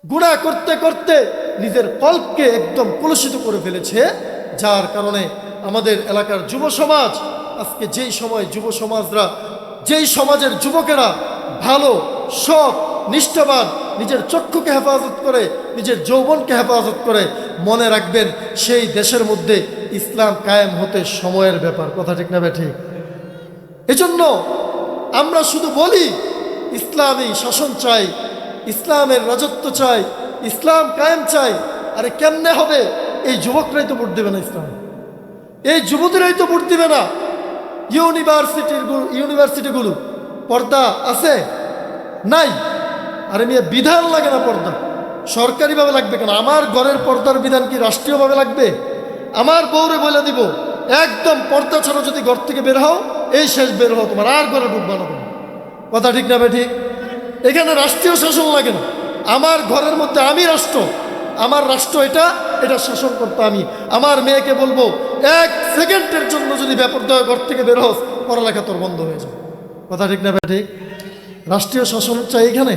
গুনাহ করতে করতে নিজের কল্পকে একদম কলুষিত করে ফেলেছে, যার কারণে আমাদের এলাকার যুব সমাজ আজকে যেই সমাজের যুবকেরা ভালো, সৎ, নিষ্ঠাবান, নিজের চক্ষুকে হেফাজত করে, নিজের যৌবনকে হেফাজত করে, মনে রাখবেন সেই দেশের মধ্যে ইসলাম কায়েম হতে সময়ের ব্যাপার। কথা ঠিক না ঠিক? এজন্য আমরা শুধু বলি ইসলামী শাসন চাই, ইসলামের রাজত্ব চাই, ইসলাম কায়েম চাই। আরে কেমনে হবে? এই যুবকরাই তো ভোট দেবে না ইসলাম, এই যুবতীরাই তো ভোট দিবে না। ইউনিভার্সিটিগুলো পর্দা আছে? নাই। আরে মেয়ে বিধান লাগে না পর্দা? সরকারিভাবে লাগবে কেন? আমার ঘরের পর্দার বিধান কি রাষ্ট্রীয়ভাবে লাগবে? আমার বউরে বলে দিব একদম পর্দা ছাড়া যদি ঘর থেকে বের হও, এই শেষ বের হও, তোমার আর ঘরে ঢুকবা না। কথা ঠিক না ঠিক? এখানে রাষ্ট্রীয় শাসন লাগে না। আমার ঘরের মধ্যে আমি রাষ্ট্র, আমার রাষ্ট্র এটা শাসন করতে আমি। আমার মেয়েকে বলবো এক সেকেন্ডের জন্য যদি বেপরদয় ঘর থেকে বের হোস, পড়ালেখা তোর বন্ধ হয়ে যাবে। কথা ঠিক না ঠিক? রাষ্ট্রীয় শাসন চাই এখানে।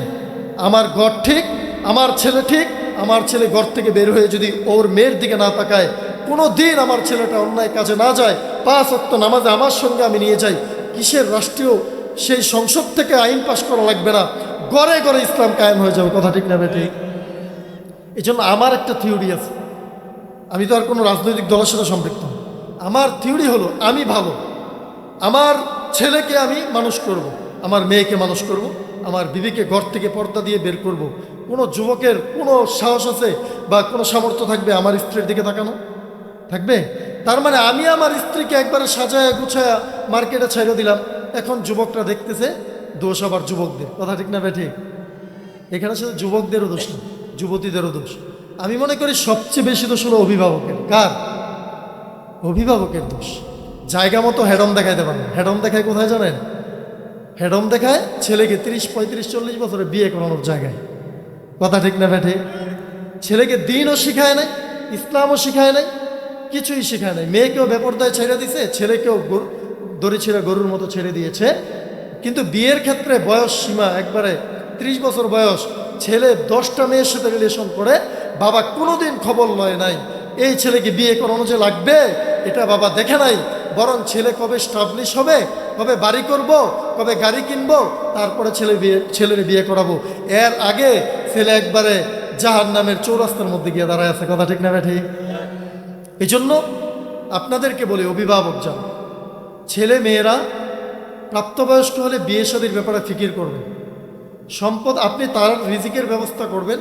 আমার ঘর ঠিক, আমার ছেলে ঠিক, আমার ছেলে ঘর থেকে বের হয়ে যদি ওর মেয়ের দিকে না তাকায়, কোনো দিন আমার ছেলেটা অন্যায় কাজে না যায়, 5 ওয়াক্ত নামাজে আমার সঙ্গে আমি নিয়ে যাই, কিসের রাষ্ট্রীয় সেই সংসদ থেকে আইন পাশ করা লাগবে না, ঘরে ঘরে ইসলাম কায়েম হয়ে যাবে। কথা ঠিক না ঠিক? এই জন্য আমার একটা থিওরি আছে। আমি তো আর কোনো রাজনৈতিক দলের সাথে সম্পৃক্ত না। আমার থিওরি হলো, আমি ভালো, আমার ছেলেকে আমি মানুষ করব, আমার মেয়েকে মানুষ করব, আমার বিবিকে ঘর থেকে পর্দা দিয়ে বের করব। কোনো যুবকের কোনো সাহস আছে বা কোনো সামর্থ্য থাকবে আমার স্ত্রীর দিকে তাকানো? থাকবে? তার মানে আমি আমার স্ত্রীকে একবারে সাজায় গুছায়া মার্কেটে ছেড়ে দিলাম, এখন যুবকরা দেখতেছে, দোষ আবার যুবকদের। কথা ঠিক না ঠিক? এখানে শুধু যুবকদেরও দোষ না, যুবতীদেরও দোষ। আমি মনে করি সবচেয়ে বেশি দোষ হলো অভিভাবকের। কার? অভিভাবকের দোষ। জায়গা মতো হেডম দেখাইতে পারেন। হেডম দেখায় কোথায় জানেন? হেডম দেখায় ছেলেকে 30, 35, 40 বছরে বিয়ে করানোর জায়গায়। কথা ঠিক না ঠিক? ছেলেকে দিনও শিখায় নাই, ইসলামও শিখায় নাই, কিছুই শিখায় নাই। মেয়েকেও বেপরদায় ছেড়ে দিছে, ছেলেকেও দড়ি ছেড়ে গরুর মতো ছেড়ে দিয়েছে। কিন্তু বিয়ের ক্ষেত্রে বয়স সীমা একবারে 30 বছর বয়স, ছেলে 10টা মেয়ের সাথে রিলেশন করে, বাবা কোনোদিন খবর লয় নাই এই ছেলেকে বিয়ে করানো যে লাগবে, এটা বাবা দেখে নাই। বরং ছেলে কবে স্টাবলিশ হবে, কবে বাড়ি করব, কবে গাড়ি কিনবো, তারপরে ছেলের বিয়ে করাবো। এর আগে ছেলে একবারে জাহান্নামের চৌরাস্তার মধ্যে গিয়ে দাঁড়ায় আছে। কথা ঠিক না ঠিক? এই জন্য আপনাদেরকে বলি, অভিভাবক যান, ছেলে মেয়েরা প্রাপ্তবয়স্ক হলে বিয়ে শাদীর ব্যাপারে ফিকির করবেন। সম্পদ আপনি তার রিজিকের ব্যবস্থা করবেন,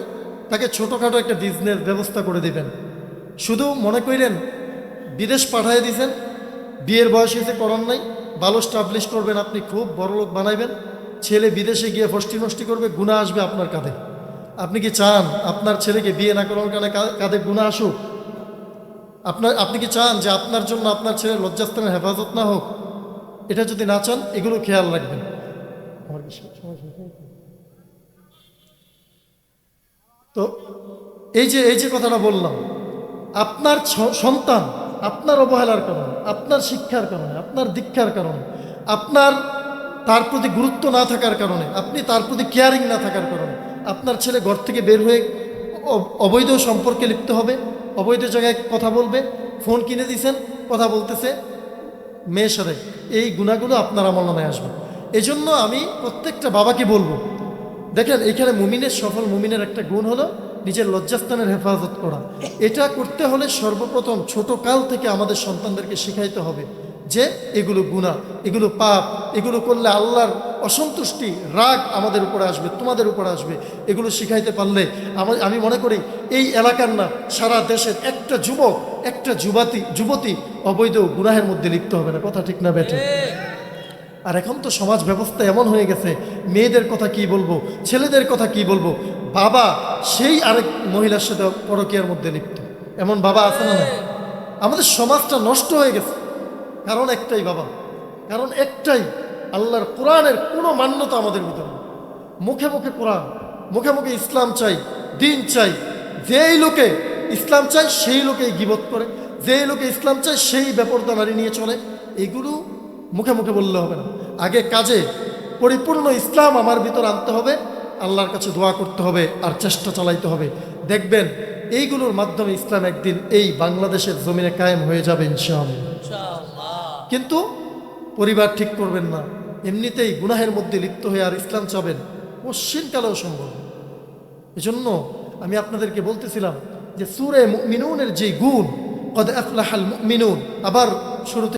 তাকে ছোটোখাটো একটা বিজনেস ব্যবস্থা করে দিবেন। শুধু মনে করেন বিদেশ পাঠিয়ে দিয়েছেন, বিয়ের বয়স হয়েছে, করার নাই, ভালো স্টাবলিশ করবেন, আপনি খুব বড় লোক বানাইবেন, ছেলে বিদেশে গিয়ে ফষ্টি নষ্টি করবে, গুনাহ আসবে আপনার কাঁধে। আপনি কি চান আপনার ছেলেকে বিয়ে না করার কারণে কাঁধে গুনাহ আসুক? আপনি কি চান যে আপনার জন্য আপনার ছেলের লজ্জাস্থানের হেফাজত না হোক? এটা যদি না চান, এগুলো খেয়াল রাখবেন। তো এই যে কথাটা বললাম, আপনার সন্তান আপনার অবহেলার কারণে, আপনার শিক্ষার কারণে, আপনার দীক্ষার কারণে, আপনার তার প্রতি গুরুত্ব না থাকার কারণে, আপনি তার প্রতি কেয়ারিং না থাকার কারণে আপনার ছেলে ঘর থেকে বের হয়ে অবৈধ সম্পর্কে লিপ্ত হবে, অবৈধ জায়গায় কথা বলবে, ফোন কিনে দিয়েছেন, কথা বলতেছে মেয়ের সাথে। এই গুণাগুলো আপনার আমলনামায় আসবে। এই জন্য আমি প্রত্যেকটা বাবাকে বলবো, দেখেন এখানে মুমিনের, সফল মুমিনের একটা গুণ হলো নিজের লজ্জাস্থানের হেফাজত করা। এটা করতে হলে সর্বপ্রথম ছোট কাল থেকে আমাদের সন্তানদেরকে শিখাইতে হবে যে এগুলো গুনাহ, এগুলো পাপ, এগুলো করলে আল্লাহর অসন্তুষ্টি, রাগ আমাদের উপরে আসবে, তোমাদের উপরে আসবে। এগুলো শিখাইতে পারলে আমি মনে করি এই এলাকার না, সারা দেশের একটা যুবক, একটা যুবতী অবৈধ গুনাহের মধ্যে লিপ্ত হবে না। কথা ঠিক না বেঠে? আর এখন তো সমাজ ব্যবস্থা এমন হয়ে গেছে, মেয়েদের কথা কি বলবো, ছেলেদের কথা কি বলবো, বাবা সেই আরেক মহিলার সাথে পরকীয়ার মধ্যে লিপ্ত, এমন বাবা আছে না? আমাদের সমাজটা নষ্ট হয়ে গেছে। কারণ একটাই বাবা, কারণ একটাই, আল্লাহর কোরআনের কোনো মান্যতা আমাদের ভিতরে। মুখে মুখে কোরআন, মুখে মুখে ইসলাম চাই, দিন চাই। যেই লোকে ইসলাম চায় সেই লোকেই গীবত করে, যেই লোকে ইসলাম চায় সেই বেপরদা নারী নিয়ে চলে। এগুলো মুখে মুখে বললে হবে না, আগে কাজে পরিপূর্ণ ইসলাম আমার ভিতর আনতে হবে। আল্লাহর কাছে দোয়া করতে হবে আর চেষ্টা চালাইতে হবে। দেখবেন এইগুলোর মাধ্যমে ইসলাম একদিন এই বাংলাদেশের জমিনে কায়েম হয়ে যাবে ইনশাআল্লাহ। কিন্তু পরিবার ঠিক করবেন না, এমনিতেই গুনাহের মধ্যে লিপ্ত হয়ে আর ইসলাম চাবেন, অশ্বিনকালেও সম্ভব। এজন্য আমি আপনাদেরকে বলতেছিলাম যে সূরা মুমিনুনের যে গুণ, কদ আফলাহাল মুমিনুন, আবার শুরুতে